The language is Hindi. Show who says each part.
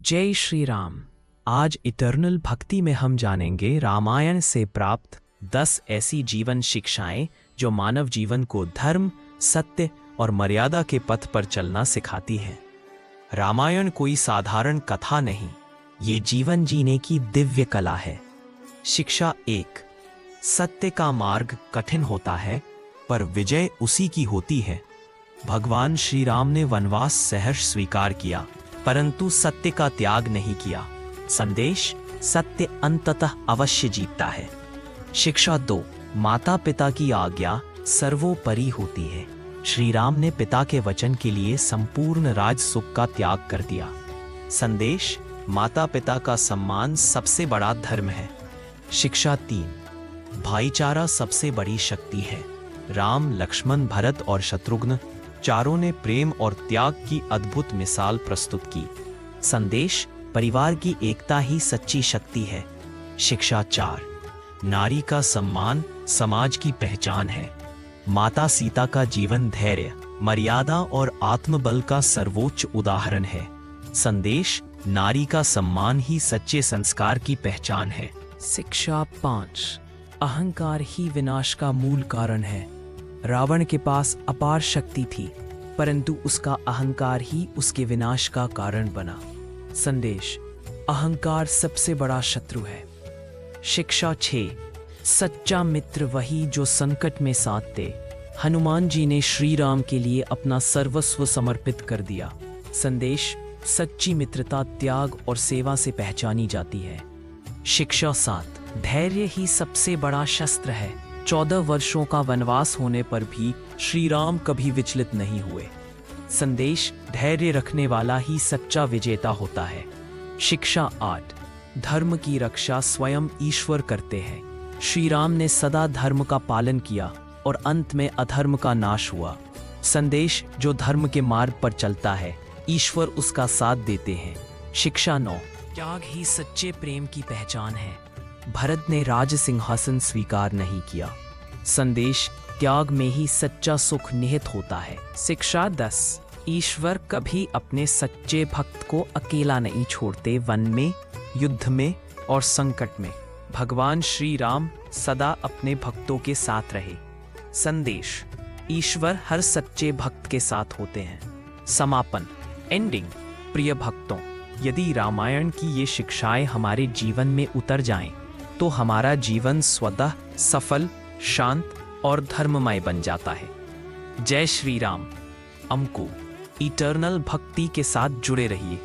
Speaker 1: जय श्री राम। आज इटर्नल भक्ति में हम जानेंगे रामायण से प्राप्त 10 ऐसी जीवन शिक्षाएं जो मानव जीवन को धर्म, सत्य और मर्यादा के पथ पर चलना सिखाती हैं। रामायण कोई साधारण कथा नहीं, ये जीवन जीने की दिव्य कला है। शिक्षा 1। सत्य का मार्ग कठिन होता है, पर विजय उसी की होती है। भगवान श्री राम ने वनवास सहर्ष स्वीकार किया, परंतु सत्य का त्याग नहीं किया। संदेश: सत्य अंततः अवश्य जीतता है। शिक्षा 2। माता पिता की आज्ञा सर्वोपरि होती है। श्री राम ने पिता के वचन के लिए संपूर्ण राज सुख का त्याग कर दिया। संदेश: माता पिता का सम्मान सबसे बड़ा धर्म है। शिक्षा 3। भाईचारा सबसे बड़ी शक्ति है। राम, लक्ष्मण, भरत और शत्रुघ्न चारों ने प्रेम और त्याग की अद्भुत मिसाल प्रस्तुत की। संदेश: परिवार की एकता ही सच्ची शक्ति है। शिक्षा 4। नारी का सम्मान समाज की पहचान है। माता सीता का जीवन धैर्य, मर्यादा और आत्मबल का सर्वोच्च उदाहरण है। संदेश: नारी का सम्मान ही सच्चे संस्कार की पहचान है। शिक्षा 5। अहंकार ही विनाश का मूल कारण है। रावण के पास अपार शक्ति थी, परंतु उसका अहंकार ही उसके विनाश का कारण बना। संदेश: अहंकार सबसे बड़ा शत्रु है। शिक्षा 6। सच्चा मित्र वही जो संकट में साथ दे। हनुमान जी ने श्री राम के लिए अपना सर्वस्व समर्पित कर दिया। संदेश: सच्ची मित्रता त्याग और सेवा से पहचानी जाती है। शिक्षा 7। धैर्य ही सबसे बड़ा शस्त्र है। 14 वर्षों का वनवास होने पर भी श्री राम कभी विचलित नहीं हुए। संदेश: धैर्य रखने वाला ही सच्चा विजेता होता है। शिक्षा 8। धर्म की रक्षा स्वयं ईश्वर करते हैं। श्री राम ने सदा धर्म का पालन किया और अंत में अधर्म का नाश हुआ। संदेश: जो धर्म के मार्ग पर चलता है, ईश्वर उसका साथ देते हैं। शिक्षा 9। त्याग ही सच्चे प्रेम की पहचान है। भरत ने राज सिंहासन स्वीकार नहीं किया। संदेश: त्याग में ही सच्चा सुख निहित होता है। शिक्षा 10। ईश्वर कभी अपने सच्चे भक्त को अकेला नहीं छोड़ते। वन में, युद्ध में और संकट में भगवान श्री राम सदा अपने भक्तों के साथ रहे। संदेश: ईश्वर हर सच्चे भक्त के साथ होते हैं। समापन एंडिंग। प्रिय भक्तों, यदि रामायण की ये शिक्षाएं हमारे जीवन में उतर जाएं, तो हमारा जीवन स्वतः सफल, शांत और धर्ममय बन जाता है। जय श्री राम। हमको इटर्नल भक्ति के साथ जुड़े रहिए।